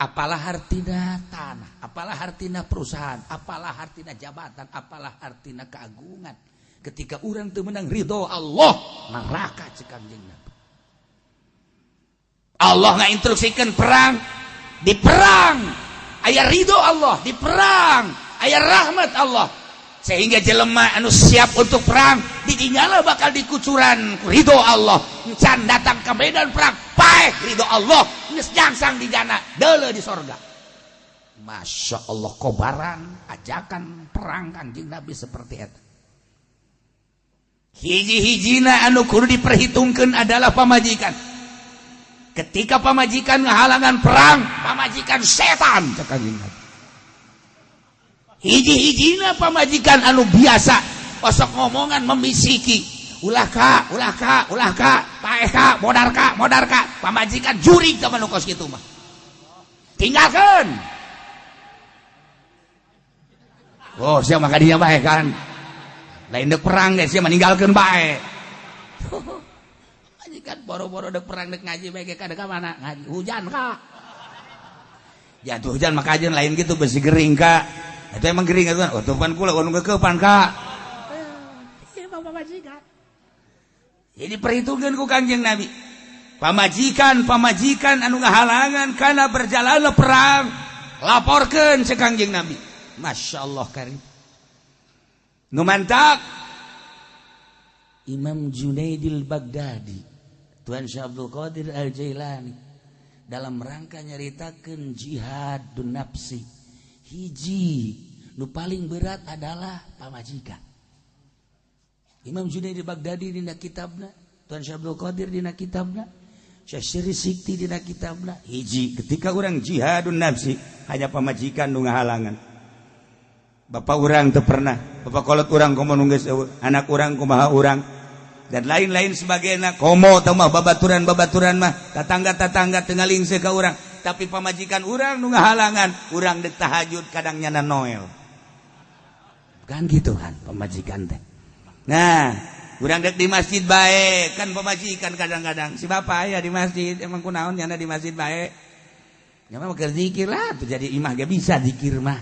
apalah hartina tanah, apalah hartina perusahaan, apalah hartina jabatan, apalah hartina keagungan. Ketika orang teu menang ridho Allah, neraka cek Kangjeng Nabi. Allah ngainstruksikeun perang, di perang aya ridho Allah, di perang aya rahmat Allah. Sehingga jelema anu siap untuk perang ditinggal bakal dikucuran ridho Allah. Can datang ke medan perang paeh ridho Allah geus jangsang di jana deuleu di sorga. Masya Allah, kobaran ajakan perang Kanjeng Nabi seperti eta. Hiji-hijina anu kudu diperhitungkeun adalah pamajikan. Ketika pamajikan ngahalangan perang, pamajikan setan cek Kanjeng Nabi. Hiji-hijina pamajikan anu biasa osok ngomongan membisiki, ulah ka, paeh ka, modar ka, pamajikan jurig ka manu kos kitu mah. Tinggalkeun. Oh, sia maka dinya bae kan. Lain dek perang geus sia meninggalkeun bae. Majikan boro-boro dek perang dek ngaji bae ka dek mana? Ngaji hujan ka. Ya tuh hujan maka ajeun lain gitu besi gering ka. Itu emang gering kan? Oh, tupan kula anu kekepan ka. Ieu mah pamajikan. Jadi perhitungkeun ku Kanjeng Nabi. Pamajikan anu ngahalangan kana berjalanna perang, laporkeun cek Kanjeng Nabi. Masyaallah karim. Nu mantak Imam Junaidil Baghdadi, Tuan Syekh Abdul Qadir Al-Jailani dalam rangka nyaritakeun jihadun nafsi. Hiji nu paling berat adalah pamajikan. Imam Junaid Baghdadi dina kitabna, Tuan Syekh Abdul Qadir dina kitabna, Syekh Syiri Sikti dina kitabna. Hiji, ketika orang jihadun nafsi hanya pamajikan nu ngahalangan. Bapak urang teu pernah, bapak kolot urang komo nu geus eueuh, anak urang kumaha urang dan lain-lain sebagainya. Komo teu mah babaturan mah tatangga-tatangga teu ngalingseuh ka urang. Tapi pamajikan urang nu ngahalangan, urang dek tahajud kadang nyana Noel. Kan gitu kan pamajikan teh. Nah, urang dek di masjid bae, kan pamajikan kadang-kadang. Si bapak aya di masjid, emang kunaon nyana di masjid bae. Ya mah keur zikir lah, tuh jadi imah ge bisa zikir mah.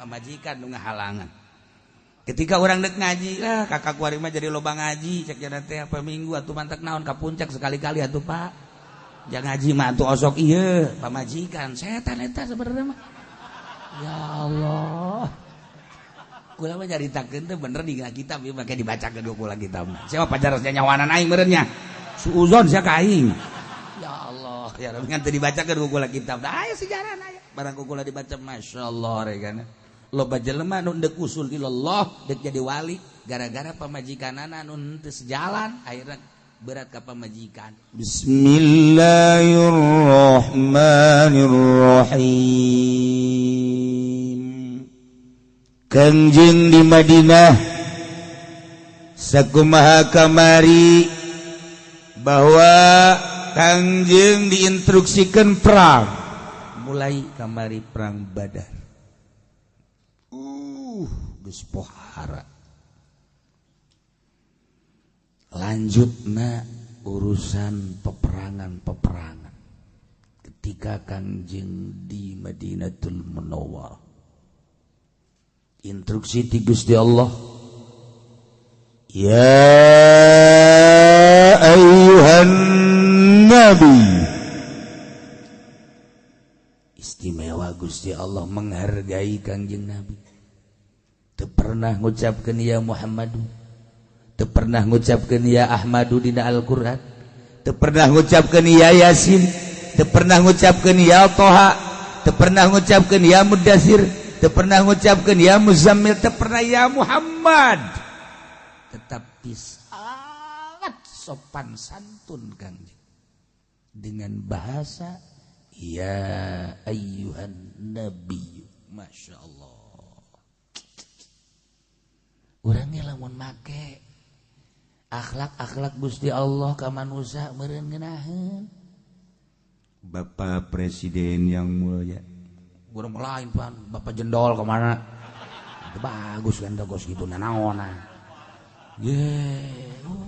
Pamajikan nu ngahalangan. Ketika urang dek ngaji, lah kakak kuari mah jadi loba ngaji, cek jana teh apa minggu atuh mantek naon ka puncak sekali-kali atuh Pak. Jangan ngaji mah tuh osok iya pamajikan setan eta sebenarnya mah. Ya Allah, kula mah nyaritakeun teh bener di kitab ieu make dibacakeun ku kula kitab mah. Siapa pajarosnya nyawanan aing meureun nya. Suuzon sia ka aing. Ya Allah, ya Rabbi ngan teu dibacakeun ku kula kitab. Da aya sejarahna aya. Barang ku kula dibaca masyaallah regana. Loba jelema nu deuk usul ilallah, deuk jadi wali gara-gara pamajikanana anu teu sejalan akhirna berat ka pamajikan. Bismillahirrahmanirrahim. Kanjeng di Madinah sakumaha kamari bahwa Kanjeng diinstruksikan perang, mulai kamari perang Badar. Geus pohara. Lanjutna urusan peperangan ketika Kanjeng di Madinatul Munawwarah. Instruksi ti Gusti Allah, ya ayyuhan nabi. Istimewa Gusti Allah menghargai Kanjeng Nabi. Teu pernah ngucapkeun ya Muhammadu, teu pernah ngucapkeun ya Ahmadu dina Al-Qur'an, teu pernah ngucapkeun ya Yasin, teu pernah ngucapkeun ya Toha, teu pernah ngucapkeun ya Mudatsir, teu pernah ngucapkeun ya Muzammil, teu pernah ya Muhammad. Tetapi sangat sopan santun Kanjeng dengan bahasa ya ayyuhan nabi. Masya Allah. Urangnya lamun make akhlak-akhlak Gusti Allah ka manusia meureun ngeunaheun. Bapak Presiden yang mulia. Urang lain pan, Bapak Jendol ka mana? Bagus kan togos kitu naona. Ye,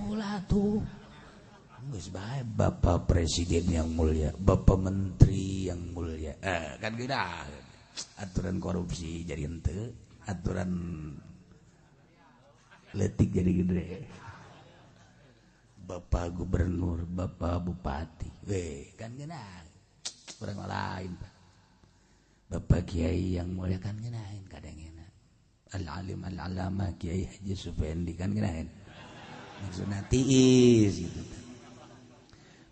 ulah tuh. geus bae Bapak Presiden yang mulia, Bapak Menteri yang mulia. Kan geuna aturan korupsi jadi henteu, aturan letik jadi gede. Bapak Gubernur, Bapak Bupati, kan geuna urang lain. Bapak Kiai yang mulia kan geunaheun kadangena. Al-alim al-alama Kiai Haji Sufendi kan geunaheun. Maksudna tiis gitu.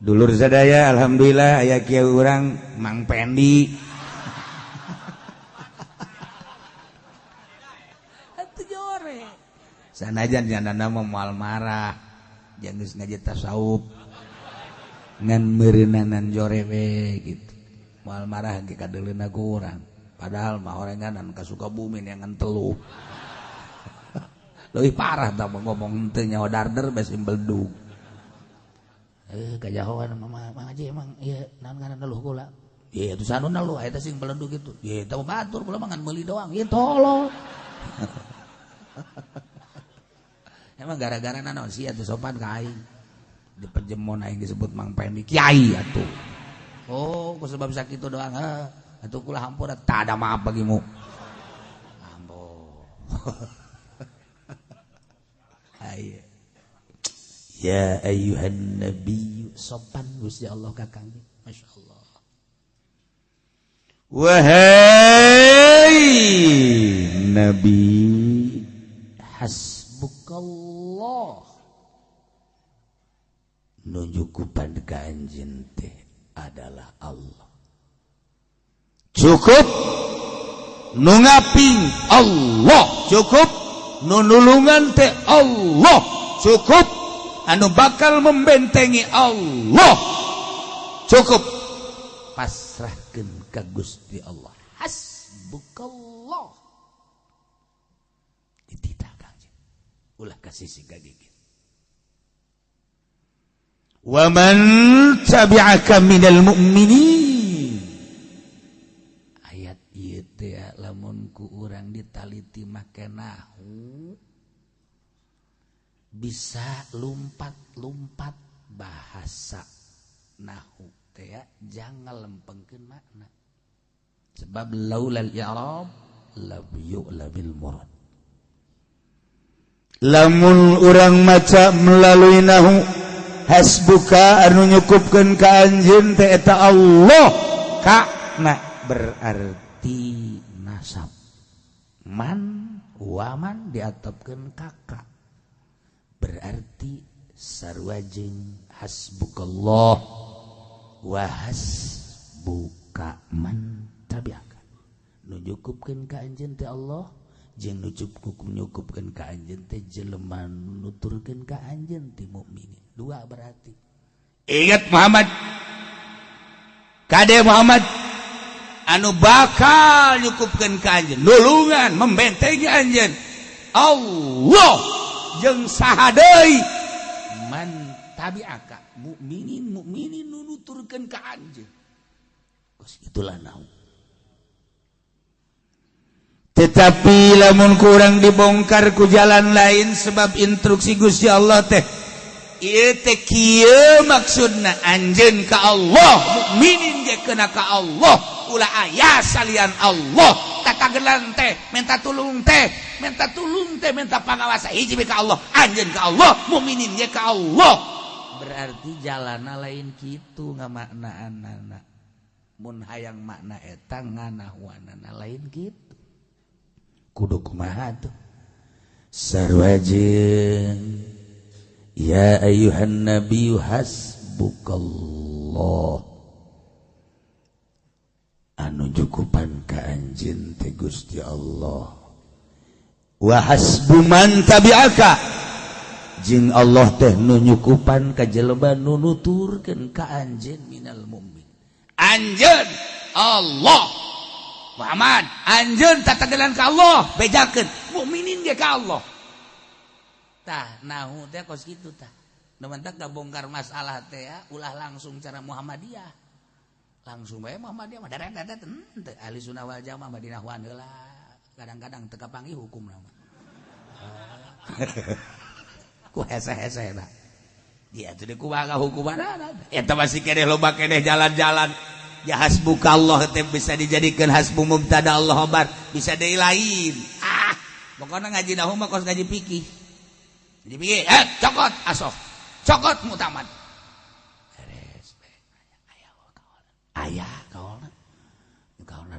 Dulur sadaya alhamdulillah aya kieu urang Mang Pendi. Atuh jore. Sanajan janana mah moal marah. Jeung geus ngaji tasawuf. Ngan meureunanan jore we gitu. Moal marah ge kadeuleuna ku urang. Padahal mah orenganan ka Sukabumi yang telu. Leuwih parah tah ngomong teu nyawa darder bes imbeldu. Kajahoan Mang Haji emang ieu naon ngaranna luh kula. Ieu atuh sanuna lu eta sing beledug kitu. Ieu teh batur kula mah ngan meuli doang. Ieu tolol. Emang gara-gara naon sih atuh sopan ka aing. Di Pejemon aing disebut Mang Pendi Kiai atuh. Oh, ku sebab sakitu doang. Atuh kula hampura tah ada maaf bagimu. Ampun. Ayo. Ya ayyuhan nabi sopan Gusti Allah kakang. Masyaallah. Wahai nabi hasbukallah. Nujukupan ka anjeun teh adalah Allah. Cukup nu ngaping Allah, cukup nu nulungan teh Allah, cukup anu bakal membentengi Allah, cukup pasrahkeun ka Gusti Allah. Hasbukallah. Dititah kanjeng. Ulah kasih siga gigit. Wa man tabi'aka minal mu'minin. Ayat ieu teh lamun ku urang ditaliti make nahu bisa lumpat-lumpat bahasa nahu teh jangan lempengkeun makna. Sebab laulal i'rab la yu'labil murad. Lamun urang maca melalui nahu hasbuka anu nyukupkeun ka anjeun teh eta Allah kana berarti nasab. Man waman diatopkeun ka berarti sarwajeng hasbukallah wa hasbuka man tabi'aka. Nu nyukupkeun ka anjeun teh Allah jeung nu nyukupkeun ka anjeun teh jelema nuturkeun ka anjeun ti mukminin. Dua berarti. Ingat Muhammad. Kade Muhammad anu bakal nyukupkeun ka anjeun, nulungan membentengi anjeun Allah jeung saha deui man tabi'aka mukminin nu nuturkeun ka anjeun. Geus itulah naon. Tetapi lamun kurang dibongkar ku jalan lain sebab instruksi Gusti Allah teh ieu teh kieu maksudna anjeun ka Allah, mukminin ge keuna ka Allah, ulah aya salian Allah. Tak kagelan teh minta tulung teh minta pangawasa hiji ka Allah, anjeun ka Allah, mukminin ge ka Allah. Berarti jalanna lain kitu ngamaknaanana. Mun hayang makna eta nganahwanana lain kitu. Kudu kumaha tuh? Sarwajeng ya ayyuhan nabiyyu hasbukallah anu cukupan ka anjeun teh Gusti Allah wa hasbu man tabi'aka jeung Allah teh nu nyukupan ka jelema nu nuturkeun ka anjeun minal mu'min. Anjeun Allah Muhammad anjeun tatagelan ka Allah bejakeun mukminin ge ka Allah. Tah nahu teh kos kitu tah. Nu mentak bongkar masalah teh ulah langsung cara Muhammadiyah. Langsung bae Muhammadiyah mah dadat teu ahli sunnah wal jamaah Madinah wan heula. Kadang-kadang teu kapanggih hukumna mah. Ku hese-hese lah. dia tuh dikumaha hukuman eta masih keneh loba keneh jalan-jalan ya hasbukallah teh bisa dijadikan hasbu mubtada Allah khabar bisa deui lain pokona ngaji nahwu mah kos ngaji fikih ngaji fikih cokot asoh cokot mutamad beres aya kaolna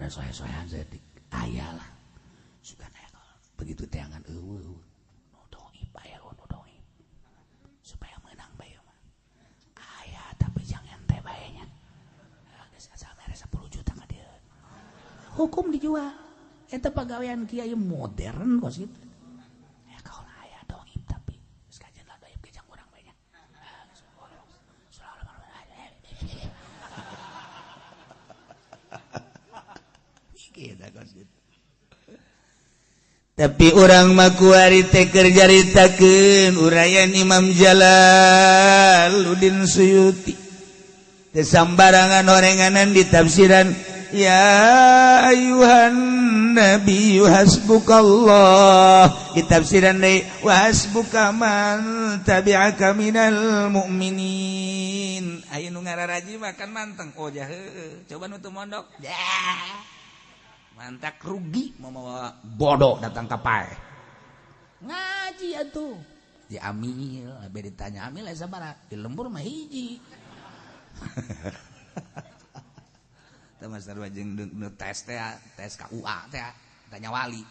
ada soe-soean sedik aya lah suka aya kaol begitu teangan eueuh nodoi aya nodoi supaya menang bae mah aya tapi jangan ente bae nya geus asal beres 10 juta ka dieu hukum dijual eta pagawean kiai modern kos kitu ya kaol aya doi tapi geus kajen lah doi gejang urang bae nya tapi orang makuari teh kerjaritakeun urayan Imam Jalaluddin Suyuti teh sambarangan orenganan di tafsiran ya ayuhan nabiyyu hasbukallah di tafsiran deui wa hasbuka man tabi'aka minal mu'minin aya nu ngararaji makan manteng oh jah coba nu teu mondok mantak rugi mau bodoh datang ke pae ngaji atuh di amil abe ditanya amil aya sabaraha di lembur mah hiji teh master wajeng tes teh tes KUA teh tanya wali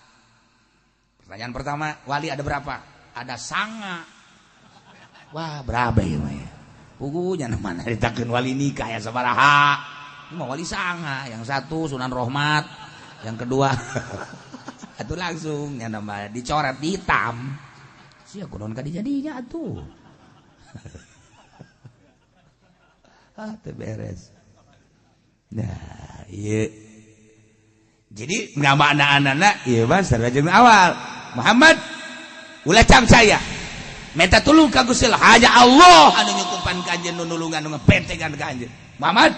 pertanyaan pertama wali ada berapa ada sanga wah berapa ya mah ya pugunya mana ditakeun wali nikah ya sabaraha mah wali sanga yang satu Sunan Rohmat yang kedua atuh langsung yang nama dicoret di hitam sia kunaon ka dijadinya atuh teu beres nah ieu jadi nama anak-anak ieu mah sareng awal Muhammad ulah cam saya minta tulung ka Gusti Allah hanya Allah anu nyukupan ka anjeun nu nulungan nu ngapentengan ka anjeun Muhammad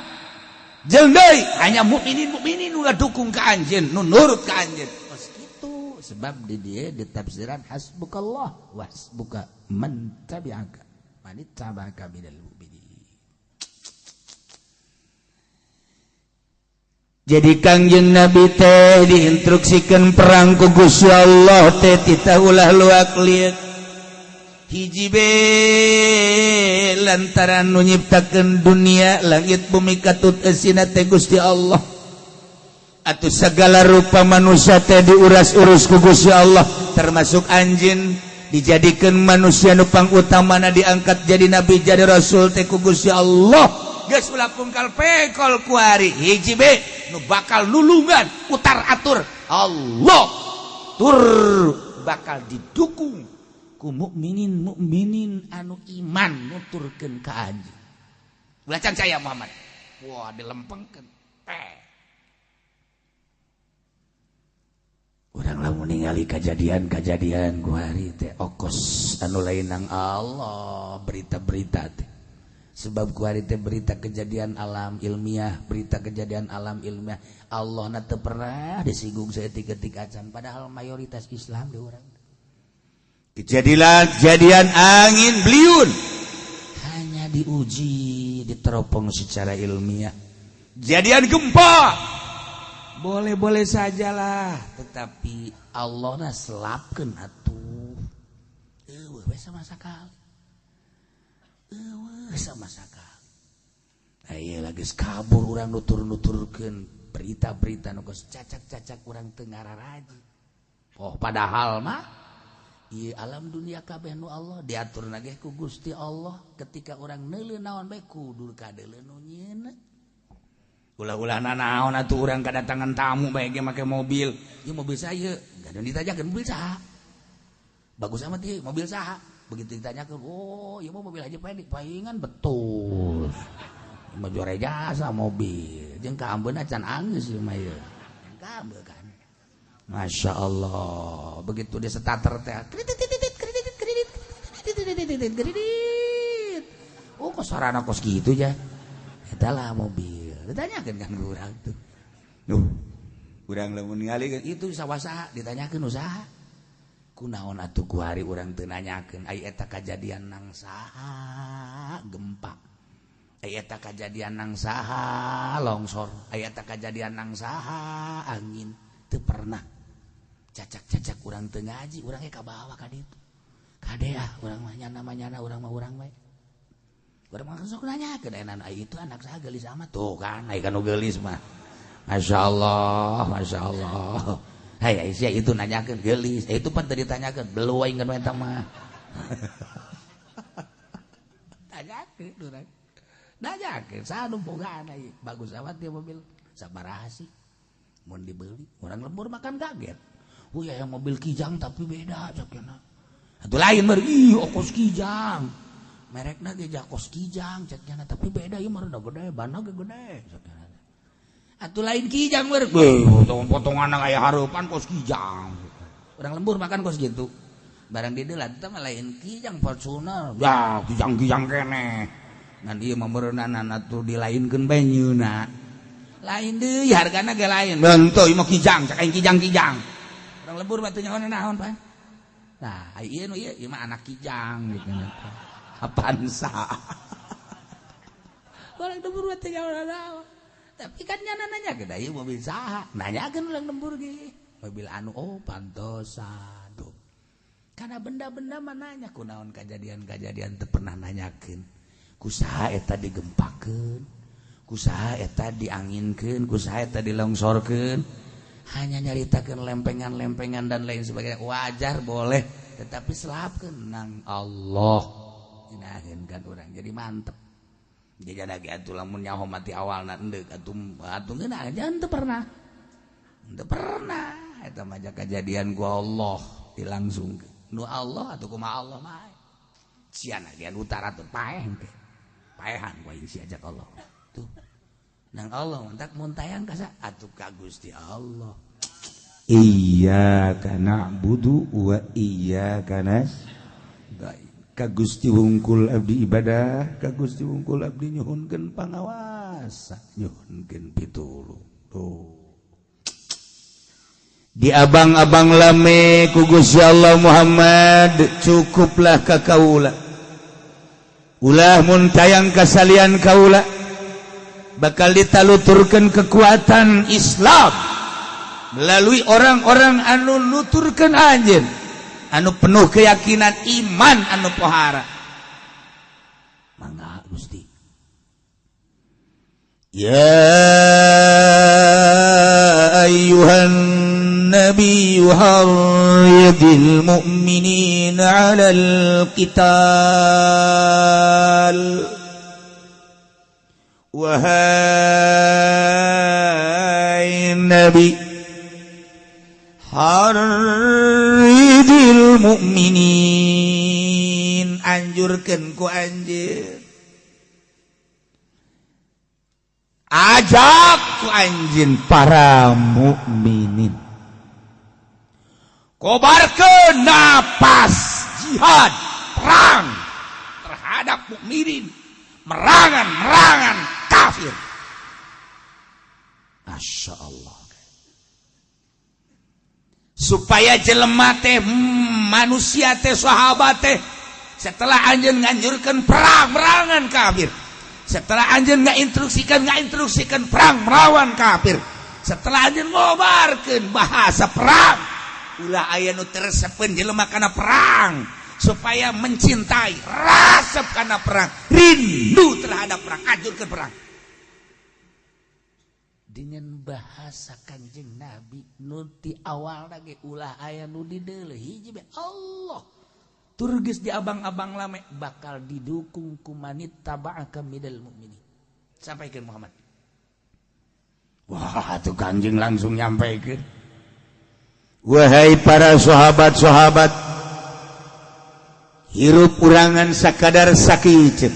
jeung deui hanya mukminin nu dukung ka anjeun nu nurut ka anjeun tos kitu sebab di dieu di tafsiran hasbukallah wa hasbuka man tabi'aka man ittaba'aka minal mu'minin jadi kangjeng Nabi teh diinstruksikeun perang ku Gusti Allah teh tita ulah luak lieu hiji be lantaran nu nyiptakeun dunia langit bumi katut eusina teh Gusti Allah atuh segala rupa manusia teh diuras-urus ku Gusti Allah termasuk anjeun dijadikeun manusia nu pangutamana diangkat jadi nabi jadi rasul teh ku Gusti Allah geus ulah pungkal pekol kuari hiji be nu bakal nulungan utar atur Allah tur bakal didukung mukminin anu iman nuturkeun ka anjeun ulah can saya Muhammad wah dilempengkeun urang lamun ningali kajadian ku hari teh okos anu lain nang Allah berita-berita teh sebab ku hari teh berita kejadian alam ilmiah berita kejadian alam ilmiah Allah na teu pernah disinggung saeutik-eutik acan padahal mayoritas Islam di urang kejadian angin beliun hanya diuji diteropong secara ilmiah kejadian gempa boleh-boleh sajalah tetapi Allah na selapkeun atuh eueuh we sama sakali aya lagi kabur urang nutur-nuturkeun berita-berita nu geus cacak-cacak urang teu ngararaji oh padahal mah ieu alam dunia kabeh nu Allah diatur nageh ku Gusti Allah ketika orang neuleuh naon bae kudu kadeuleuh nu nyieunna ulah-ulah naon atuh urang kadatangan tamu bae ge make mobil ieu mobil saya gadeun ditajakeun mobil saha bagus amat ieu mobil saha begitu ditanyakeun oh ieu mobil Haji Pedi paingan betul mah juara jasa mobil jeung ka ambeuna can anggeus ieu mah ieu ka ambeul kan Masya Allah begitu dia starter teh kredit oh kok sarana kos gitu ya eta lah mobil ditanyakeun kan ku urang tuh urang lamun ningali itu sawasaha ditanyakeun usaha kunaon atuh ku hari urang teu nanyakeun ai eta kajadian nang saha gempa, ai eta kajadian nang saha longsor, ai eta kajadian nang saha angin, teu pernah. Cacak-cacak urang teu ngaji, urang ge kabawa ka ditu. Kadea urang mah nyana urang mah urang bae. Urang mah sok nanyakeun aya itu anak saha geulis amat tuh kan, ai kanu geulis mah. Masyaallah, masyaallah. Hai sia itu nanyakeun geulis, itu pan teu ditanyakeun, beleuing kan eta mah. Tanyakeun urang. Nanyakeun saha nu bogaan ieu? Bagus amat dia mobil. Sabaraha sih? Mun dibeli, urang lembur makan kaget. Oh ya yang mobil Kijang tapi beda cakna. Atuh lain meureun ongkos Kijang. Merekna ge jakos Kijang cakna tapi beda ieu mah gede, banna ge gede cakna. Atuh lain Kijang meureun. Potong-potongan aya hareupan kos Kijang. Urang lembur makan kos gitu. Barang di deulad teh mah lain Kijang Fortuner. Ya, Kijang-kijang keneh. Ngan ieu mah meureunana atuh dilainkeun bae nyeuna. Lain deui hargana ge lain. Benteu ieu mah Kijang, cak aing Kijang-kijang. Urang lembur mah teu nyaho naon pan. Nah, ieu nu ieu mah anak Kijang gitu nya. Apaan sa? Urang lembur mah teu nyaho naon. Tapi kan nyana nanya ke ieu mobil saha? Nanyakeun urang lembur ge. Mobil anu pantosan tuh. Karena benda-benda mah nanya kunaon kajadian-kajadian teu pernah nanyakeun. Kusaha eta digempakeun? Kusaha eta dianginkeun? Kusaha eta dilongsorkeun? Hanya nyaritakeun lempengan-lempengan dan lain sebagainya. Wajar boleh, tetapi selapkeun nang Allah. Dinaheun kan urang jadi mantep. Jadi ada atuh lamun nyaho mati awalna endeuh atuh geuna jangan teu pernah. Teu pernah eta mah kejadian ku Allah dilangsungkeun. Nu Allah atuh kumaha Allah mah. Ciana ge utara teu paeh teh. Paehan ku aing si ajak Allah. Tuh. Nang Allah mentak muntayang ka atuh ka Gusti Allah. Iyyaka na'budu wa iyyaka nasta'in. Ka Gusti wungkul abdi ibadah, ka Gusti wungkul abdi nyuhunkeun pangawasa, nyuhunkeun pitulung. Tuh. Di abang-abang lame ku Gusti Allah Muhammad cukuplah ka kaula. Ulah mun tayang kasalian kaula bakal ditaluturkeun kekuatan Islam melalui orang-orang anu nuturkeun anjeun anu penuh keyakinan iman anu pohara. Mangga Gusti. Ya ayyuhan nabiyyu harridil mu'minina 'alal qital. Wahai Nabi, harridil mu'minin, anjurkeun ku anjeun, ajak ku anjeun para mukminin, kobarkeun napas jihad perang terhadap mukminin, merangan kafir. Masya Allah. Supaya jelema teh manusia teh sahabat teh setelah anjeun nganjurkeun perang merangan kafir, setelah anjeun ngainstruksikan perang melawan kafir, setelah anjeun ngobarkeun bahasa perang, ulah aya nu teresepeun jelema kana perang supaya mencintai, rasep kana perang, rindu terhadap perang, anjurkeun perang. Dengan bahasa Kanjeng Nabi nu ti awal lagi ulah aya nu dideuleuh hiji bae Allah. Tur geus di abang-abang lame bakal didukung ku manit taba'aka minal mukminin. Sampaikeun Muhammad. Wah, tuh Kanjeng langsung nyampaikeun. Wahai para sahabat-sahabat, hirup urangan sakadar sakiceuk.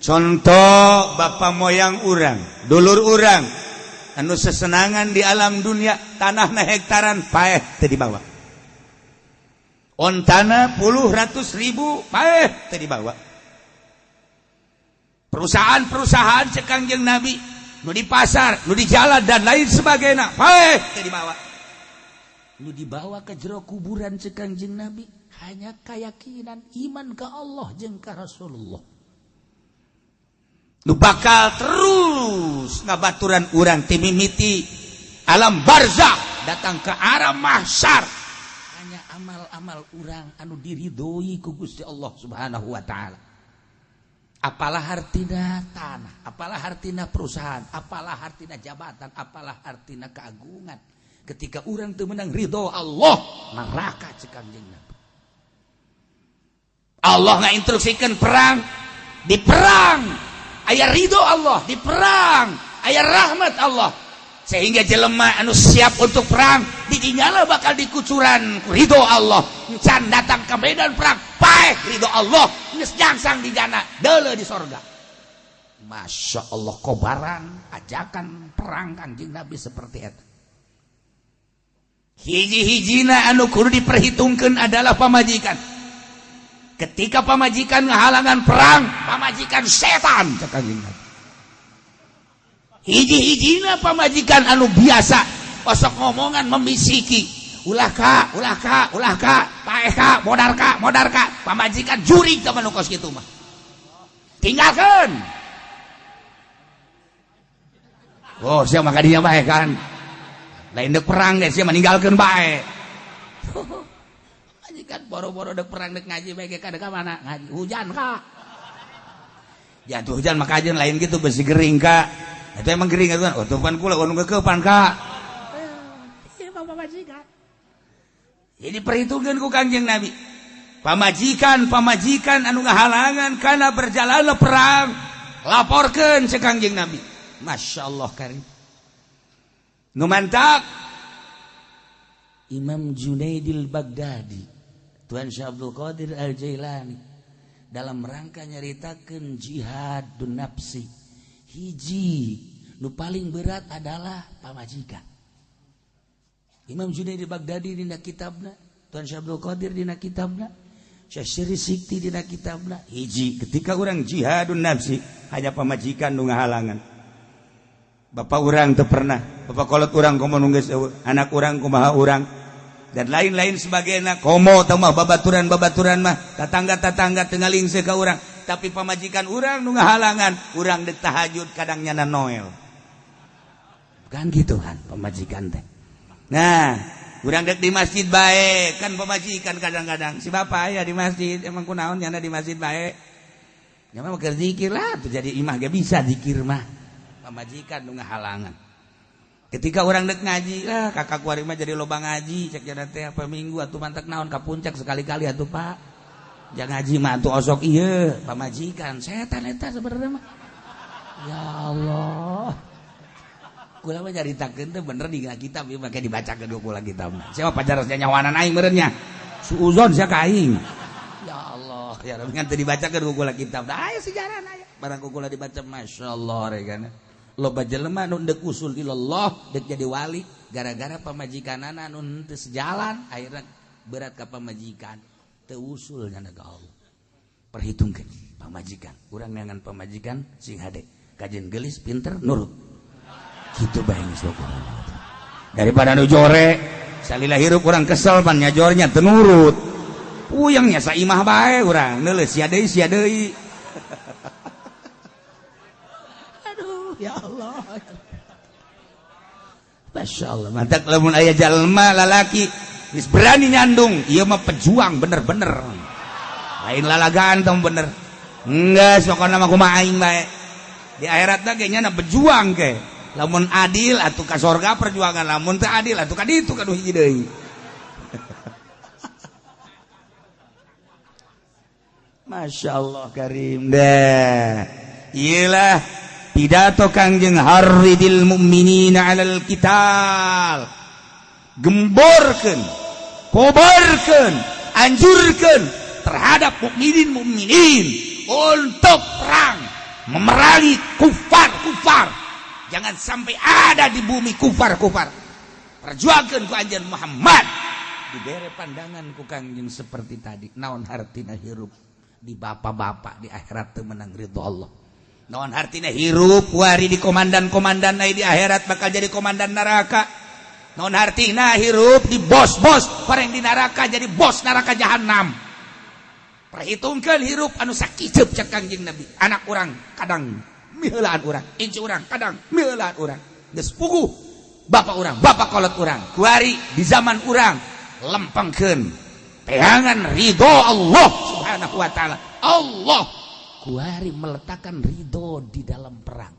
Contoh bapa moyang urang, dulur urang anu sesenangan di alam dunia, tanahna hektaran paeh teu dibawa. Ontana puluh ratus ribu paeh teu dibawa. Perusahaan-perusahaan cek Kangjeng Nabi nu di pasar, nu di jalan dan lain sebagainya paeh teu dibawa. lu dibawa ke jero kuburan cek Kangjeng Nabi hanya keyakinan iman ke Allah jeung ka Rasulullah. Nu bakal terus ngabaturan urang ti mimiti alam barzakh datang ke arah mahsyar hanya amal-amal urang anu diridhoi ku Gusti Allah Subhanahu wa taala. Apalah hartina tanah, apalah hartina perusahaan, apalah hartina jabatan, apalah hartina keagungan. Ketika urang teu meunang ridho Allah, neraka cek Kangjeng Nabi. Allah ngainstruksikeun perang, di perang aya ridho Allah, di perang aya rahmat Allah. Sehingga jelema anu siap untuk perang ditinggal bakal dikucuran ridho Allah. Can datang ke medan perang paeh ridho Allah geus nyangsang di jana deuleu di sorga. Masya Allah kobaran ajakan perang Kangjeng Nabi seperti eta. Hiji-hijina anu kudu diperhitungkeun adalah pamajikan. Ketika pamajikan ngahalangan perang, pamajikan setan cek Kangjeng Nabi. Hiji-hijina pamajikan anu biasa osok ngomongan memisiki ulah ka paeh ka modar ka pamajikan juri ka manu kos kitu mah tinggalkeun. Oh sia maka dinya bae kan lain dek perang deh sia meninggalkeun bae. Majikan boro-boro dek perang dek ngaji bae ka dek mana ngaji hujan ka jatuh hujan maka aja lain gitu besi gering ka. Itu emang gering kan? Oh, tuhan kula anu kepan kak. Iya, pamajikan. Ini perhitungkan ku Kangjeng Nabi. Pamajikan anu ngahalangan kana berjalan perang, laporkeun cek Kangjeng Nabi. Masya Allah karim. Nu mantap. Imam Junaidil Baghdadi, Tuan Syekh Abdul Qadir Al-Jailani dalam rangka nyaritakeun jihadun nafsi. Hiji nu paling berat adalah pamajikan. Imam Junaid Baghdadi dina kitabna, Tuan Syekh Abdul Qadir dina kitabna, Syekh Syiri Sikti dina kitabna. Hiji ketika orang jihadun nafsi hanya pamajikan nu ngahalangan. Bapak urang teu pernah, bapak kolot urang komo nu geus anak urang kumaha urang dan lain-lain sebagainya komo teu mah babaturan mah tetangga teu ngalingseuh ka urang. Tapi pamajikan urang nu ngahalangan urang dek tahajud kadang nyana Noel kan gitu kan pamajikan teh. Nah urang dek di masjid bae kan pamajikan kadang-kadang si bapak aya di masjid emang kunaon nyana di masjid bae nya mah keur zikir lah tuh jadi imah ge bisa zikir mah pamajikan nu ngahalangan. Ketika urang dek ngaji kakak kuari mah jadi loba ngaji cek jana teh apa minggu atuh mantek naon ka puncak sekali-kali atuh Pak. Jangan ngaji mah tuh osok iya pamajikan setan eta sebenarnya mah. Ya Allah. Kula mah nyaritakeun teh bener di kitab ieu make dibacakeun kula kitab. Siapa pajarosnya nyawanan aing meureun nya. Suuzon sia ka aing. Ya Allah, ya Rabbi ngan teu dibacakeun kula kitab. Da aya sejarah aya. Barang kula dibaca masyaallah regana. Loba jelema nu deuk usul ilallah deuk jadi wali gara-gara pamajikanana anu teu sejalan akhirna berat ka pamajikan. Usulnya naga Allah perhitungkan pamajikan urang neangan pamajikan sing hade kajen gelis pinter nurut gitu bae geus daripada nu jore salila hirup urang kesel pan nyajornya teu nurut puyeng nya saimah bae urang neuleus sia deui aduh ya Allah masyaallah mantap lamun aya jalma lalaki geus berani nyandung, ieu mah pejuang bener-bener. Lain lalagaan tong bener. Enggeus pokona mah kumaha aing bae. Di akhiratna ge nya pejuang ke. Lamun adil atuh ka sorga perjuangan, lamun teu adil atuh ka ditu kaduh hiji deui. Masyaallah karim dah. Iyalah pidato Kangjeng Harridil Mu'minina 'alal Qital. Gemborkeun, kobarkeun, anjurkeun terhadap mukminin untuk perang memerangi kufar. Jangan sampai ada di bumi kufar. Perjuangkeun ku anjeun Muhammad. Dibere pandangan ku Kangjeng seperti tadi. Naon hartina hirup di bapak-bapak di akhirat teu menang ridho Allah. Naon hartina hirup wari di komandan-komandan di akhirat bakal jadi komandan neraka. non artina hirup di bos-bos bareng di neraka jadi bos neraka jahanam. Perhitungkeun hirup anu sakicep cek Kangjeng Nabi. Anak urang kadang miheulaan urang, inci urang kadang miheulaan urang. Geus puguh bapak urang, bapak kolot urang. Kuari di zaman urang lempengkeun pegangan ridho Allah Subhanahu wa taala. Allah kuari meletakkan ridho di dalam perang.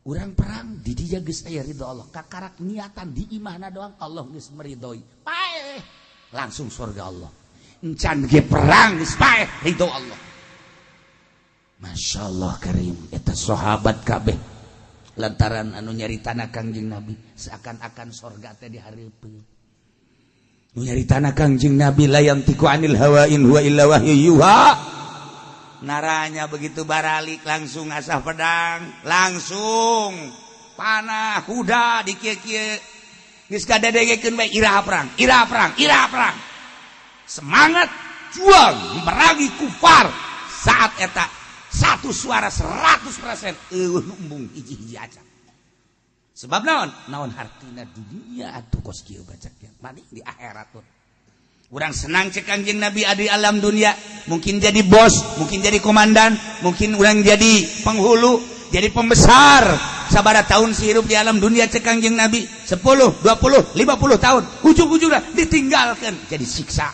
Urang perang di dieu geus aya ridho Allah. Kakarak niatan di imahna doang Allah geus meridhoi. Paeh langsung surga Allah. Encan ge perang geus paeh ridho Allah. Masyaallah karim eta sahabat kabeh lantaran anu nyaritana Kangjeng Nabi seakan-akan surga teh dihareupeun. Nu nyaritana Kangjeng Nabi la yantiqu anil hawa in huwa illa wahyu yuha. Naranya begitu baralik langsung asah pedang, langsung panah kuda dikieu-kieu. Geus kadadegekeun bae iraha perang, iraha perang, iraha perang. Semangat juang memerangi kufar saat eta satu suara 100% eueuh embung hiji-hiji acan. Sebab naon hartina dunia atuh kos kieu bacak ya. Mani di akhirat tuh. Urang senang cek Kangjeng Nabi adi alam dunia, mungkin jadi bos, mungkin jadi komandan, mungkin urang jadi penghulu, jadi pembesar. Sabaraha tahun sihirup di alam dunia cek Kangjeng Nabi 10, 20, 50 tahun. Ujung-ujungna ditinggalkan jadi siksa.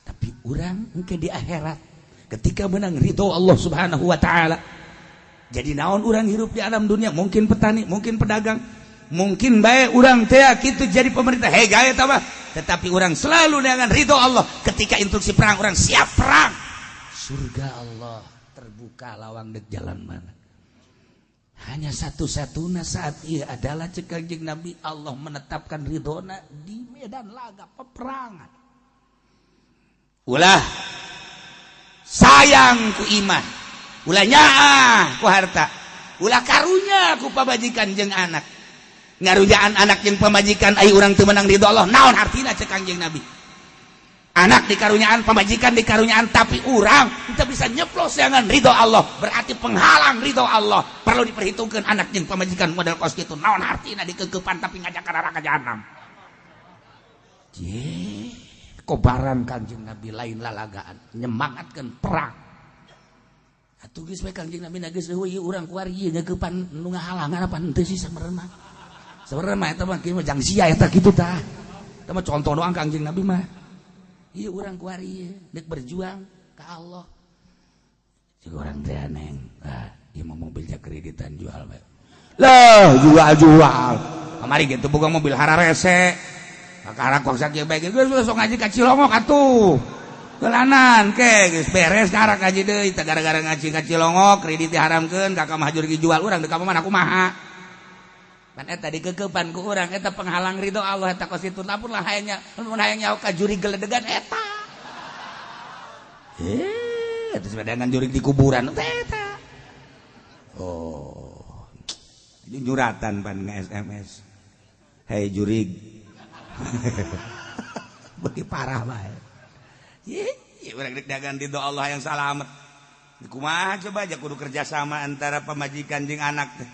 Tapi urang engke di akhirat ketika menang ridho Allah Subhanahu wa taala. Jadi naon urang hirup di alam dunia, mungkin petani, mungkin pedagang, mungkin bae urang teh kitu jadi pemerintah gawe tah mah, tetapi urang selalu dengan ridho Allah. Ketika instruksi perang urang siap perang. Surga Allah terbuka lawang dek jalan mana. Hanya satu-satunya saat ia adalah cek Kangjeng Nabi Allah menetapkan ridhona di medan laga peperangan. Ulah sayang ku iman, ulah nyaah ku harta, ulah karunya ku pamajikan jeung anak. Ngarujaan anak jeung pamajikan ai urang teu meunang ridho Allah, naon artina cek Kangjeng Nabi? Anak dikarunyaan, pamajikan dikarunyaan, tapi urang kita bisa nyeplos dengan ridho Allah, berarti penghalang ridho Allah. Perlu diperhitungkan anak jeung pamajikan model kos kitu, naon artina dikeukepan tapi ngajak ka neraka jahanam. Kobaran Kangjeng Nabi lain lalagaan, nyemangatkeun perang. Atuh geus bae Kangjeng Nabi geus eueuh ieu urang kuari ieu ngeukepan nu ngahalangan apa henteu sih sameurna. Sameurna mah eta mah kieu jang sia eta kitu tah. Eta mah contoh doang Kangjeng Nabi mah. Ieu urang kuari ieu deuk berjuang ka Allah. Cik urang teh neng, ieu mah mobil jak kreditan jual bae. Lah, jual. Kamari gitu boga mobil hararese. Kakara kok sakieu bae geus sok ngaji ka Cilongok atuh. Gelanan ke geus beres karak ngaji deui teh gara-gara ngaji ka Cilongok kredit diharamkeun kakak mah hajur jual urang teu ka mana kumaha. Pan eta dikeukepan ku urang eta penghalang ridho Allah eta kos itu lapun lah hayangnya mun hayang nyaho ka juri geledegan eta. Eta sepedangan juri di kuburan eta. Oh. Ini juratan pan nge-SMS. Hei jurig. Bagi parah bae. Urang dek dagang ridho Allah yang salamet. Kumaha coba aja kudu kerja sama antara pemajikan jeung anak teh.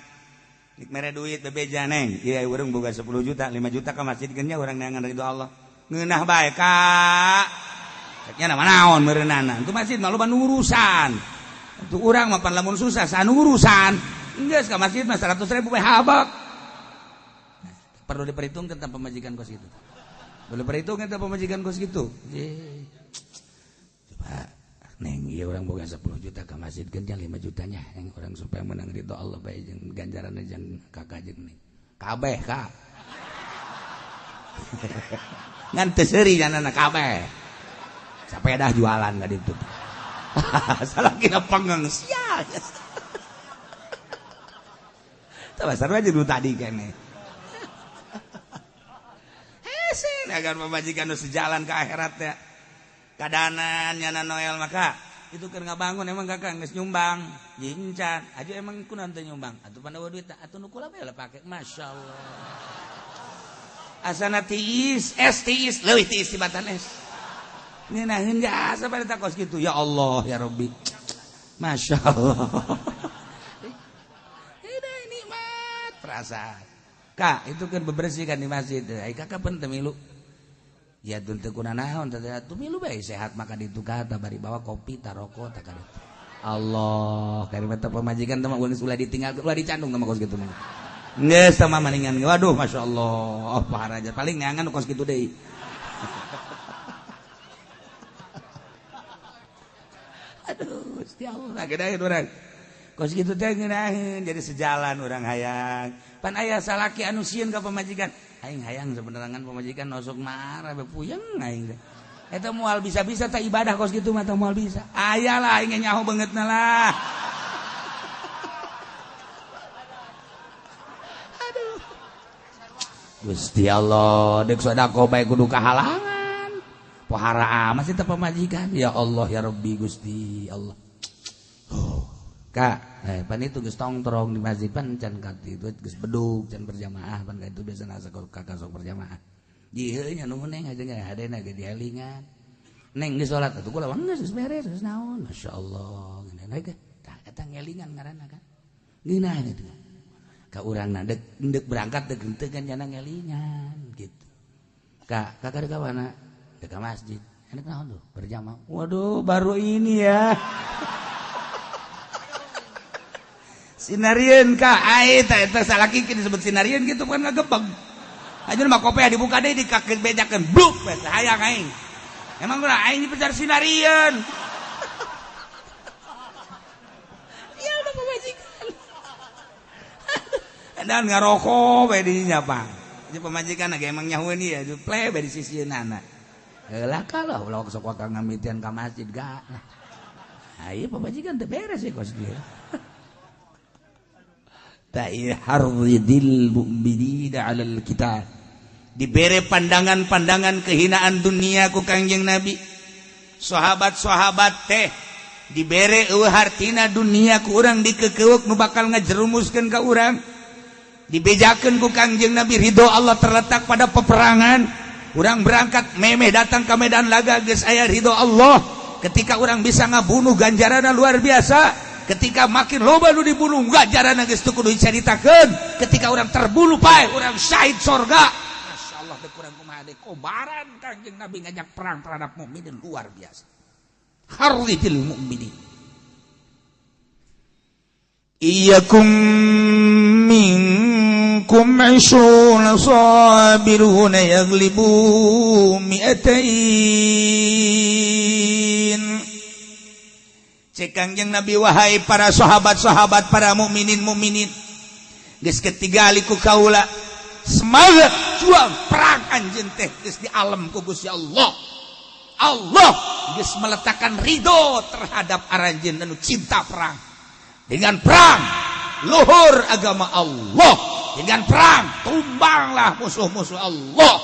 Dik mere duit bebeja neng. Iya urang boga 10 juta, 5 juta ka masjid nya urang neangan ridho Allah. Ngeunah bae Kak. Saknya naon meureunana. Itu masjid mah loba urusan. Itu urang mah pan lamun susah sanu urusan. Geus ka masjid mah 100.000 bae habak. Perlu diperhitungkan tentang pemajikan kos itu. Perlu diperhitungkan tentang pemajikan kos itu. Coba neng ieu urang boga 10 juta ka masjid genjang 5 jutanya yang orang supaya menang ridho Allah bae jeung ganjaranna jeung kakak jeung neng. Kabeh Kak. Ngan teu seuri janana kabeh. Sepeda jualan ka ditu. Salakina pengeung sia. Tah sarua jeung tadi keneh. Agar pemajikan nu sejalan ke akhirat ya. Kadanan nyana Noel maka itu keur ngabangun emang kakak geus nyumbang jincan aja emang kunaon teh nyumbang atuh pandawa duit atuh nu kula bae pake masyaallah asana tiis es tiis leuwih tiis tibatan es ngenaheun jasa pada tak kos kitu ya Allah ya Rabbi masyaallah ini nikmat perasaan Kak itu kan bebersihkan di masjid ai kakak penting milu ya teu kunaon teh milu bae sehat maka ditu kata bari bawa kopi taroko tak kada Allah kari mata pemajikan teh mah ulah ditinggal ulah dicandung teh kos kitu mah geus teh mah maningan waduh masyaallah pahar aja paling neangan kos kitu deui aduh Gusti Allah gedeun urang kos kitu teh ngeunaheun jadi sejalan urang hayang pan aya salaki anu sieun ka pamajikan aing hayang sebenarnya pamajikan nosok marah be puyeng aing teh eta moal bisa-bisa teh ibadah kos kitu mah teh moal bisa aya lah aing nyaho beungeutna lah aduh Gusti Allah deuk sedekah bae kudu kahalangan pohara amat teh pamajikan ya Allah ya Rabbi Gusti Allah Kak, pan itu geus tongtrong di masjid pan can ka itu geus bedug can berjamaah pan ka itu biasana kakak sok berjamaah. Dieu nya nu neng aja nya hadena ge dielingan. Neng geus salat atuh kula geus beres geus naon masyaallah. Ngene ge tah eta ngelingan ngaranna kan. Geunah gitu. Ka urangna deuk berangkat deuk henteu kan jana ngelingan gitu. Kak, kakak deuk ka mana? Deuk ka masjid. Enak naon tuh berjamaah. Waduh, baru ini ya. Sinarieun ka eta salaki disebut sinarieun gitu kan ngagebeg ajeun mah kopea dibuka deui dikakek bejakeun bluk hayang aing emang ulah aing dipejar sinarieun ya udah pemajikan dan ngaroko we di nya Pak jadi pemajikan ge emang nyahueun ieu play be di sisieunana heula kalau ulah sok wakang ngamitian ka masjid ga ieu pemajikan teu beres ya kos dia ta'ihardil mu'minina 'alal kita dibere pandangan-pandangan kehinaan dunia ku Kangjeng Nabi sahabat-sahabat teh dibere eueuh hartina dunia ku urang dikekeuk nu bakal ngajerumuskeun ka urang dibejakeun ku Kangjeng Nabi ridho Allah terletak pada peperangan urang berangkat memeh datang ke medan laga geus aya ridho Allah ketika urang bisa ngabunuh ganjaranna luar biasa ketika makin loba nu dibunuh ganjaranna geus teu kudu dicaritakeun ketika urang terbunuh pae urang syahid surga masyaallah teh kurang kumaha deui kobaran Kangjeng Nabi ngajak perang terhadap mukminin luar biasa harridil mukminin iyyakum minkum 'ishruna sabiruna yaglibu mi'atain cek Kangjeng Nabi wahai para sahabat-sahabat para mukminin geus ketigali ku kaula semangat juang perang anjeun teh geus di alam ku Gusti Allah Allah geus meletakkan ridho terhadap aranjeun anu cinta perang dengan perang luhur agama Allah dengan perang tumbanglah musuh-musuh Allah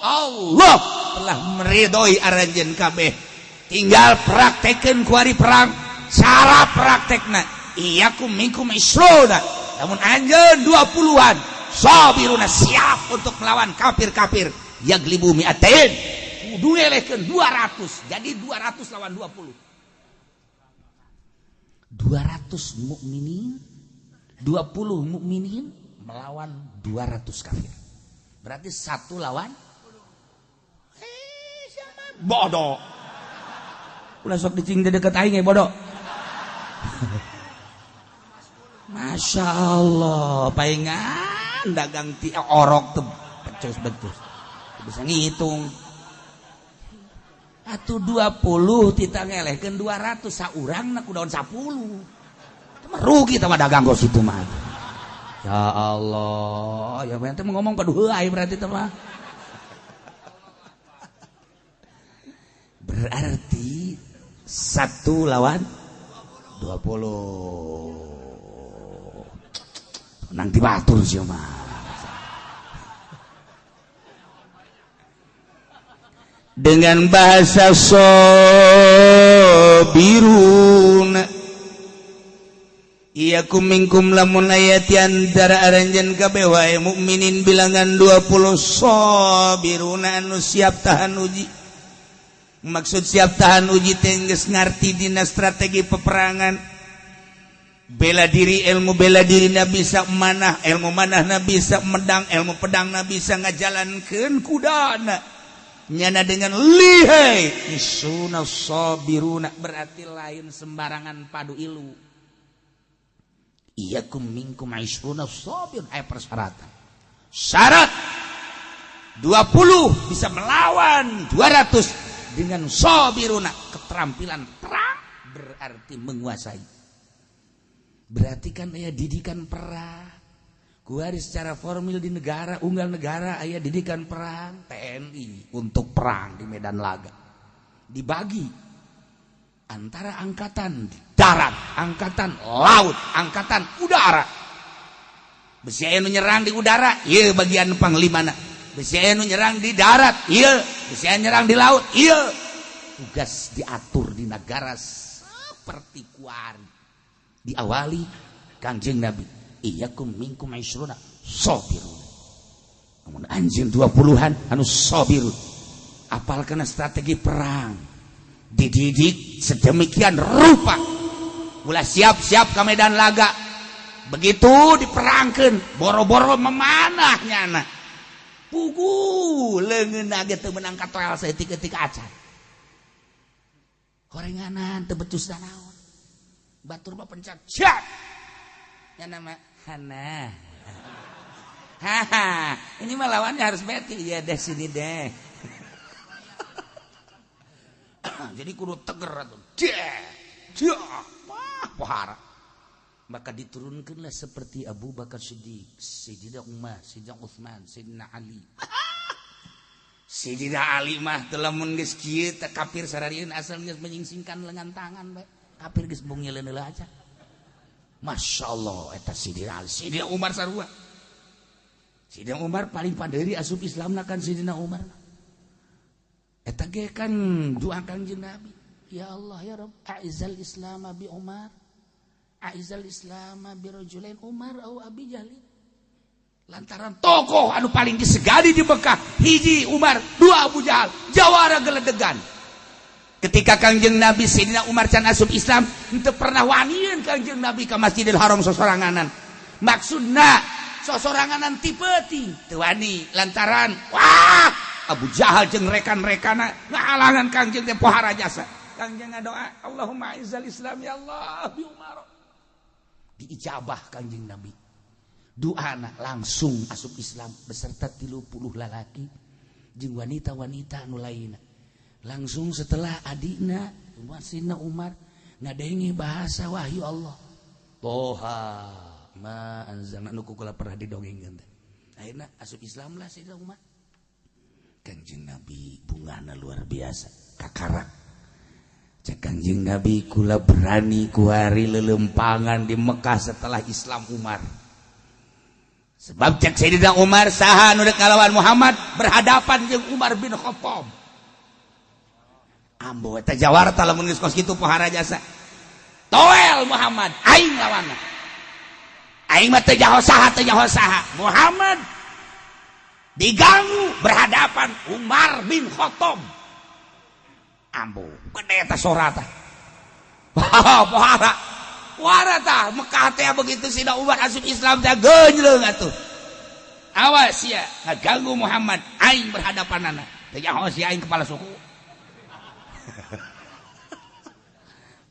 Allah telah meridhoi aranjeun kabeh tinggal praktekeun ku ari perang cara praktekna iyakum minkum isrona namun anjeun 20-an sabiruna siap untuk melawan kafir-kafir yaglibu mi'atain kudu ngelehkeun 200 jadi 200 lawan 20 200 mukminin 20 mukminin melawan 200 kafir berarti 1 lawan bodoh ulah sok dicing deket aing bodoh Masya Allah paingan dagang ti orok tuh becus bisa ngitung atuh 20 kita ngelehkeun 200 saurang na kudaon 10 itu mah rugi tah dagang kos itu mah ya Allah ya ente ngomong kaduh heuai berarti teh mah berarti 1 lawan 20 nang dibatur sih mah dengan bahasa sabirun iyakum minkum lamun ayati antara aranjeun kabeh wae mukminin bilangan 20 sabiruna anu siap tahan uji maksud siap tahan uji teh geus ngarti dina strategi peperangan bela diri, ilmu bela diri na bisa manah, ilmu manah na bisa medang, ilmu pedang na bisa ngajalankeun kudana nyana dengan lihai. Isuna sabiruna berarti lain sembarangan padu ilu. Iyakum minkum isuna sabir, aya persyaratan. Syarat 20 bisa melawan 200 dengan sabiruna, keterampilan perang berarti menguasai. Berarti kan aya didikan perang. Kuari secara formil di negara, unggal negara aya didikan perang TNI untuk perang di medan laga. Dibagi antara angkatan darat, angkatan laut, angkatan udara. Besi anu nyerang di udara, ieu bagian panglimana. Besi anu nyerang di darat, ieu. Besi anu nyerang di laut, ieu. Tugas diatur di negara seperti kuari. Diawali Kangjeng Nabi, iyakum minkum isruna sabirun. Namun anjing 20-an anu sabirun. Apalkan strategi perang. Dididik sedemikian rupa. Ulah siap-siap ke medan laga. Begitu diperangkeun, boro-boro memanah nyana. Pugu leungeunna ge teu meunang katoel saeutik-eutik acan. Korenganan teu becus da naon. Batur mah pencet, siap. Ya nama Hana. Haha, ini mah lawannya harus Betty. Ya deh sini deh. Jadi kudu teger atuh. Wah, pohara. Maka diturunkanlah seperti Abu Bakar Siddiq, Sayyidina Umar, Sayyidina Utsman, Sayyidina Ali. Sayyidina Ali mah teu lamun geus kieu teh kafir sararieun asal geus menyingsingkan lengan tangan bae. Kafir geus bung nyeleun aja. Masya Allah eta Sayyidina Ali. Sayyidina Umar sarua. Sayyidina Umar paling padeuri asup Islamna kan Sayyidina Umar. Eta ge kan doa Kangjeng Nabi. Ya Allah ya Rabb, a'izal Islam bi Umar. A'izal Islam bi rajulain Umar au Abi Jalil. Lantaran tokoh anu paling disegadi di Mekah, hiji Umar, dua Abu Jahal, jawara geledegan. Ketika Kangjeng Nabi Sayyidina Umar can asup Islam, henteu pernah wanieun Kangjeng Nabi ka Masjidil Haram sosoranganan. Maksudna sosoranganan ti peuting, teu wani lantaran wah Abu Jahal jeung rekan-rekana ngahalangan Kangjeng teh pohara jasa. Kangjeng ngadoa, Allahumma izzal Islam ya Allah bi Umar. Diijabah Kangjeng Nabi. Doana langsung asup Islam beserta 30 lalaki jeung wanita-wanita anu lainna. Langsung setelah adina Sayyidina Umar ngadengi bahasa wahyu Allah. Toha ma anzalna nu kukula pernah didongengkeun teh. Akhirna asup Islam lah Sayyidina Umar. Kangjeng Nabi bungana luar biasa, kakarak. Cek Kangjeng Nabi kula berani kuari lelempangan di Mekah setelah Islam Umar. Sebab cek Sayyidina Umar saha nu rek ngalawan Muhammad berhadapan jeung Umar bin Khattab. Ambo eta jawarta lamun geus kos kitu pohara jasa. Toel Muhammad aing lawanna. Aing mah teu jaho saha. Muhammad diganggu berhadapan Umar bin Khattab. Ambo gede eta sorata. Pohara. Pohara tah Mekah teh begitu Sayyidina Umar asup Islam teh geunjleung atuh. Awas ya ngaganggu Muhammad aing berhadapanana. Teu jaho si aing kepala suku.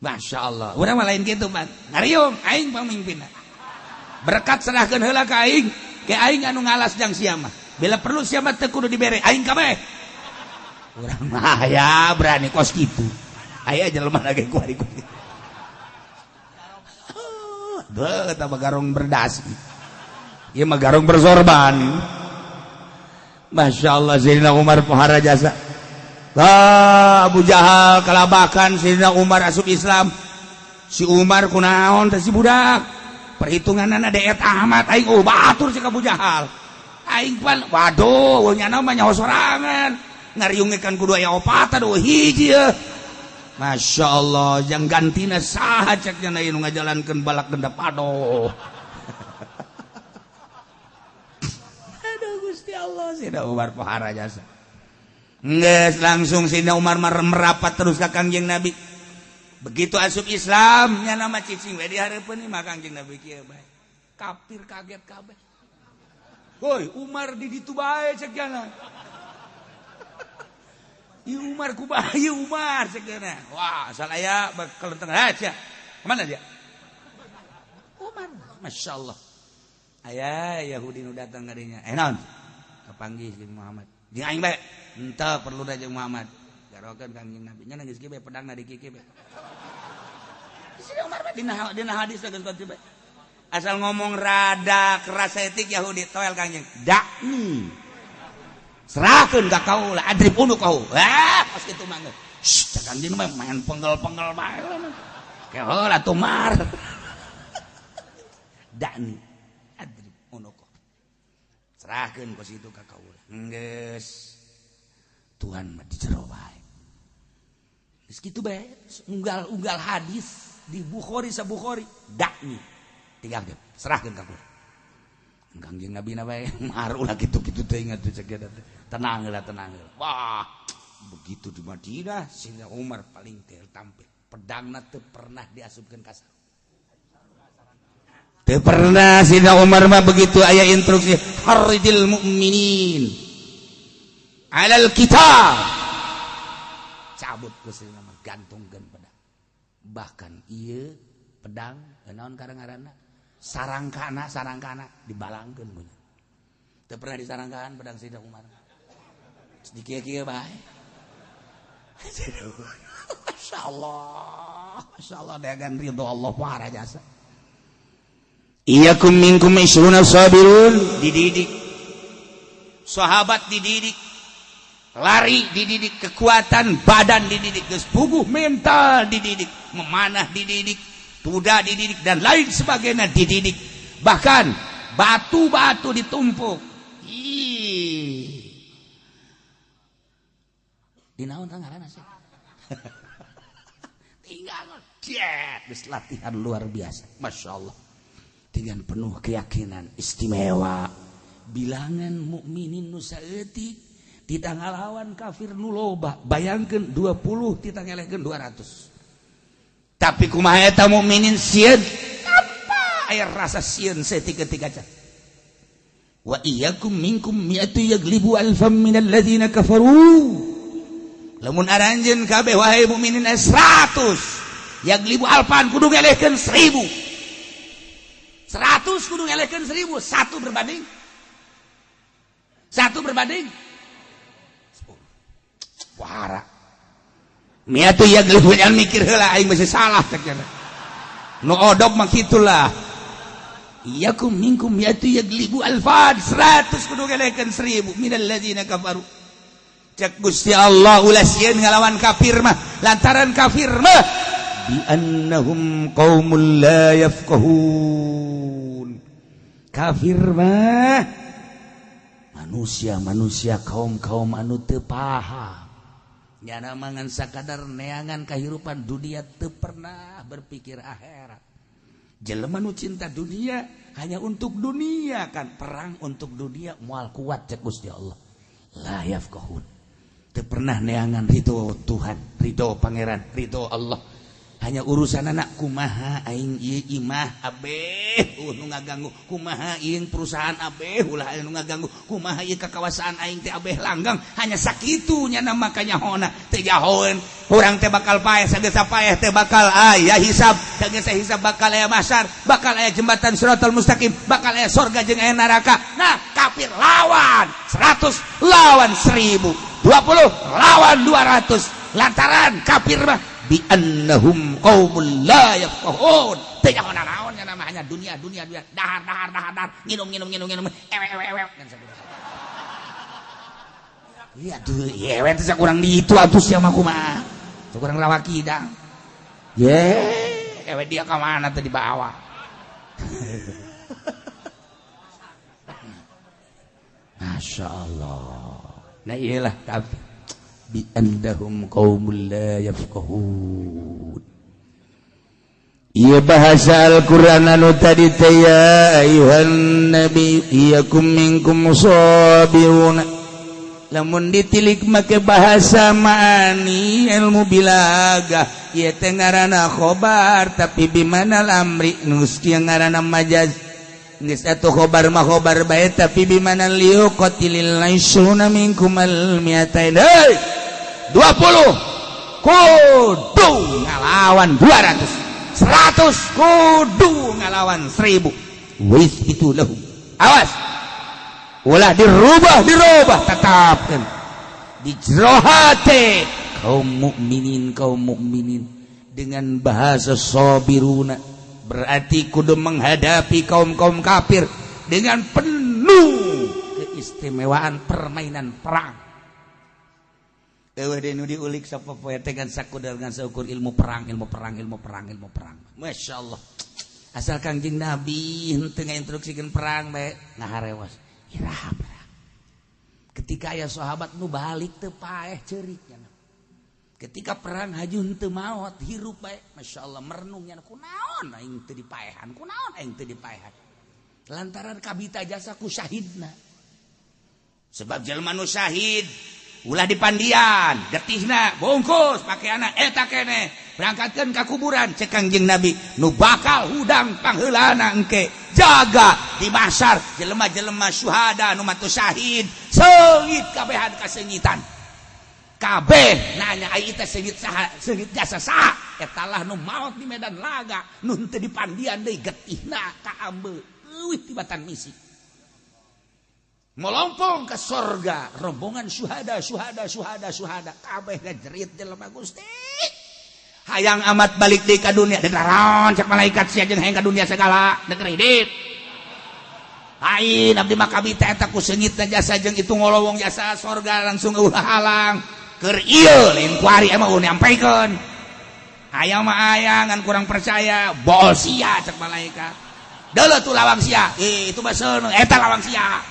Masya Allah. Urang mah lain gitu man. Ngariung aing pamimpinna. Berkat serahkeun heula ka aing. Ke aing anu ngalas jang sia mah. Bila perlu sia mah teu kudu dibere aing kabeh. Urang mah aya berani kos kitu. Aya jelema lagi kuari. Duh eta mah garong berdasi. Ieu mah garong bersorban. Masya Allah Sayyidina Umar pohara jasa. Lah Abu Jahal kalabakan Sayyidina Umar asup Islam. Si Umar kunaon teh si budak. Perhitunganna deet amat aing batur si Abu Jahal. Aing pan waduh nyana mah nyaho sorangan. Ngariungekan kudu aya opata do hiji ya. Masya Allah jang gantina saha cek nya nu ngajalankeun balak gendap aduh. Aduh Gusti Allah Sayyidina Umar pohara jasa. Nges langsung Sayyidina Umar merapat terus ke Kangjeng Nabi. begitu asup Islam nya nama cicing we dihareupeun mah Kangjeng Nabi kieu bae kafir kaget kabeh woi Umar di ditu bae cek jana ieu Umar kumaha ieu Umar cek jana wah asal aya kelenteng aja kemana dia Umar masyaallah aya Yahudi nu datang ka dinya naon kapanggih jeung Muhammad jeung aing bae henteu perlu da jeung Muhammad garokeun Kangjeng Nabi nya geus kieu bae pedangna di kieu bae Sina Umar mah dina hadis geus bae asal ngomong rada keras etik Yahudi toel Kangjeng dakni serahkeun ka kaula adrib unu kau pas kitu mah cak Kangjeng mah main penggel-penggel bae keheula atuh mar dakni adrib unu kau serahkeun ka situ ka kaula geus Tuhan mah di jero bae geus kitu bae unggal hadis di Bukhari sa Bukhari dakni tiga serahkeun ka kula Kangjeng Nabi na bae mar ulah kitu-kitu teh ingat cek tenang heula wah begitu di Madinah Sayyidina Umar paling teu tampil pedangna teu pernah diasupkeun ka sarung teu pernah Sayyidina Umar mah begitu aya instruksi haridil mu'minin alal kitab cabut ku Sayyidina Umar gantungkeun pedang bahkan ieu pedang naon karangaranna sarangkana dibalangkeun bener. Teu pernah disarangkan pedang Sayyidina Umar. Sedikit-kieu bae. Masyaallah dagan ridho Allah para jasa. Iyakum minkum 20 sabirun dididik. Sahabat dididik. Lari dididik, kekuatan badan dididik, geus puguh mental dididik, memanah dididik. Tuda dididik dan lain sebagainya dididik bahkan batu-batu ditumpuk dinaon ngaranna sih tinggal geus latihan luar biasa masyaallah dengan penuh keyakinan istimewa bilangan mukminin nu saeutik tidak ngalawan kafir nu loba bayangkeun 20 kita ngelehkeun 200 tapi kumaha eta mukminin sieun apa aya rasa sieun setik-ketik aja wa iyyakum minkum mi'atu yaglibu alfam minal ladzina kafaru lamun aranjeun kabeh wahai mukminin 100 yaglibu alfan kudu ngelehkeun 1000 100 kudu ngelehkeun 1000 1 berbanding 10 wara miatu yaglibu jangan mikir heula aing masih salah cek cenah nu odop mah kitulah iyakum minkum miatu yaglibu alfan 100 kudu ngelehkeun 1000 minal ladzina kafaru cek Gusti Allah ulah sieun ngalawan kafir mah lantaran kafir mah bi annahum qaumul la yafqahun kafir mah manusia kaum anu teu paham nyana mangan sakadar neangan kehidupan dunia teu pernah berpikir akhirat. Jelema nu cinta dunia hanya untuk dunia kan perang untuk dunia moal kuat cek Gusti Allah. La yafqahun. Teu pernah neangan ridho Tuhan, ridho pangeran, ridho Allah. Hanya urusan anak kumaha aing ieu imah abeh nu ngaganggu kumaha ieu perusahaan abeh ulah anu ngaganggu kumaha ieu kakawasan aing teh abeh langgang hanya sakitu nya makanya hona teh jahoeun urang teh bakal paeh sageus paeh teh bakal aya hisab sageus hisab bakal aya mahsyar bakal aya jembatan Shiratal Mustaqim bakal aya surga jeung aya neraka nah kafir lawan 100 lawan 1000 20 lawan 200 lantaran kafir mah bi annahum qaumul la yafqahun teh jangan naon nya namanya dunia dahar nginum ewe kan sakumaha iya tuh ewe teh sakurang di itu atuh sia mah kumaha sakurang rawaki dang ewe dia ka mana teh dibawa masyaallah nah iyalah kafir bi annahum qaumul la yafqahun ieu bahasa Al-Qur'an anu tadi teh ya ayuhan nabi iyakum minkum musabirun lamun ditilik make bahasa ma'ani ilmu bilagah ieu teh ngaranna khobar tapi bimanal amri nus kieu ngaranna majaz geus atuh khobar mah khobar bae tapi bimanal liuqatilil laisuna minkum al miatain 20 kudu ngalawan 200 100 kudu ngalawan 1000 wis itu lahu awas ulah dirubah tetapkan di jero hati kaum mukminin dengan bahasa sabiruna berarti kudu menghadapi kaum kafir dengan penuh keistimewaan permainan perang. Eueuh deui nu diulik sapopoe teh kan sakudar dengan saukur ilmu perang. Masyaallah. Asal Kangjeng Nabi henteu ngainstruksikeun perang bae ngaharewas. Iraha perang. Ketika aya sahabat nu balik teu paeh ceuriknya. Ketika perang haju henteu maot hirup bae masyaallah merenungnya kunaon aing teu dipaehan lantaran kabita jasa ku syahidna sebab jelema nu syahid ulah dipandian getihna bungkus pakaianna eta keneh berangkatkeun ka kuburan cek Kangjeng Nabi nu bakal hudang pangheulana engke jaga di mahsyar jelema-jelema syuhada nu matu syahid seungit kabehan kasengitan kabeh nanya ai teh seungit jasa saha eta lah nu maot di medan laga nu teu dipandian deui getihna kaambeul eueuh tibatan misi melompong ke sorga rombongan syuhada kabeh gajerit jelema Gusti hayang amat balik deui ka dunia dekaron cek malaikat sia jeung hayang ka dunia segala deuk hidup lain abdi mah kabita eta ku seungitna jasa jeung itu ngolowong jasa sorga langsung ulah halang keur ieu lain kuari emang nyampaikeun hayang mah aya ngan kurang percaya bol sia cek malaikat deuleuh tuh lawang sia itu mah seuneu eta lawang sia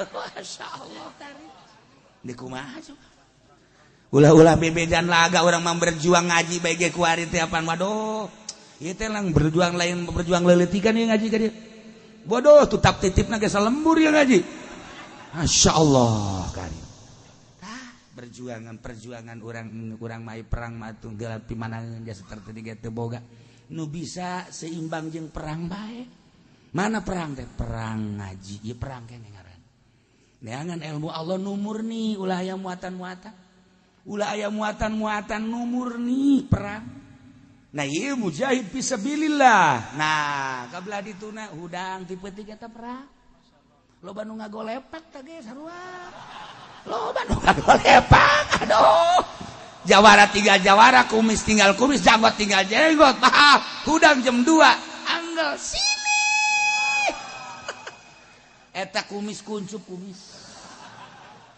masyaallah di kumaha coba ulah-ulah bebedan laga orang mah berjuang ngaji bae ge kuari teh apaan waduh ieu teh lang berjuang lain berjuang leuleutikkan ieu ngaji ka dieu bodoh tutap titipna ge salembur ieu ngaji masyaallah kan perjuangan urang mai perang mah tunggal pimanangeun jasa terteu ge teu boga nu bisa seimbang jeung perang bae mana perang teh perang ngaji ieu perang keneh ngaran neangan ilmu Allah nu murni ulah aya muatan-muatan nu murni perang nah ieu mujahid fisabilillah nah kabelah dituna hudang tipe 3 teh perang loba nu ngagolepek teh ge sarua loba nu ngagolepek aduh jawara 3 jawara kumis tinggal kumis janggot tinggal jenggot hudang jam 2 anggal sini eta kumis kuncup kumis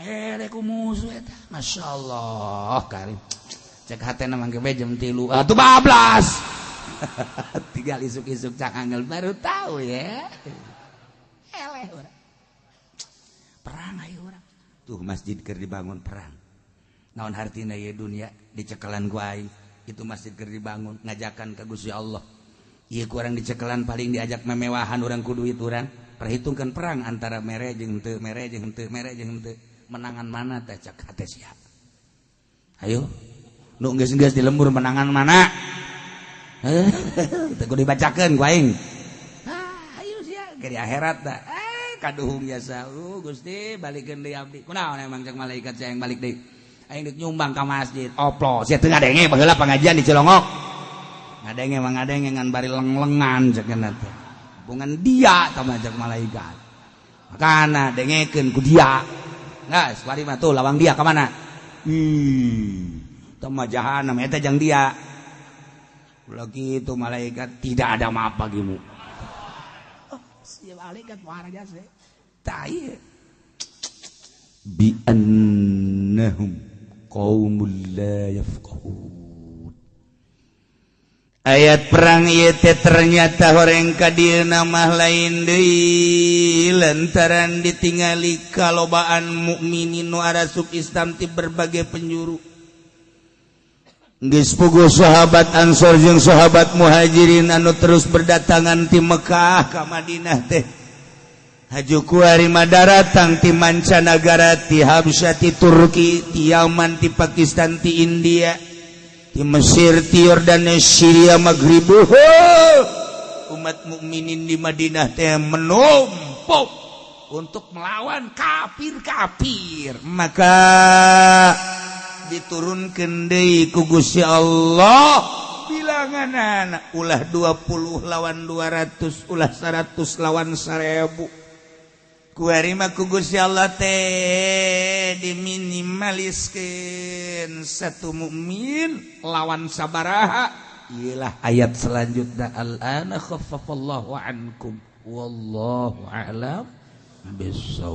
rek musuh eta masyaallah karim cek hatena mangke bae jam 3 atuh 12 tinggal isuk-isuk cak angel baru tahu ya eleh urang perang aya urang tuh masjid keur dibangun perang naon hartina ieu dunia dicekelan ku aing itu masjid keur dibangun ngajakan ka Gusti Allah ieu ku urang dicekelan paling diajak memewahan urang ku duit urang perhitungkan perang antara mere jeung henteu menangan mana teh cak hate sia ayo nu geus di lembur menangan mana teu kudu dibacakeun ku aing ayo sia ke di akhirat da kaduhung jasa Gusti balikeun deui abdi kunaon emang cak malaikat sia yang balik deui aing deuk nyumbang ka masjid oplos sia teu ngadenge baheula pengajian di Cilongok ngadenge ngan bari leng-lengan cekeuna teh hubungan dia sama cak malaikat makana dengekeun ku dia nah, sekali mah tuh lawang dia ke mana? Tama jahanam eta jang dia. Lagi itu malaikat tidak ada maaf bagimu. Oh, si malaikat marah jasa. Tai. Bi annahum qaumul la yafqahun. Ayat perang ieu teh ternyata horeng ka dieuna mah lain deui lantaran ditingali kalobaan mukminin nu arasuk Islam ti berbagai penjuru. Geus puguh sahabat Ansor jeung sahabat Muhajirin anu terus berdatangan ti Mekah ka Madinah teh. Hajuku hari Madaratang ti mancanagara ti Habsya ti Turki ti Yaman ti Pakistan ti India ti Mesir ti Yordania Syria Maghrib umat mukminin di Madinah teh menumpuk untuk melawan kafir-kafir maka diturunkeun deui ku Gusti Allah bilangan ulah 20 lawan 200 ulah 100 lawan 1000 kuarima ku Gusti Allah teh diminimaliskeun satu mukmin lawan sabaraha iyalah ayat selanjutnya al-ana khaffafallahu ankum wallahu a'lam bissawab.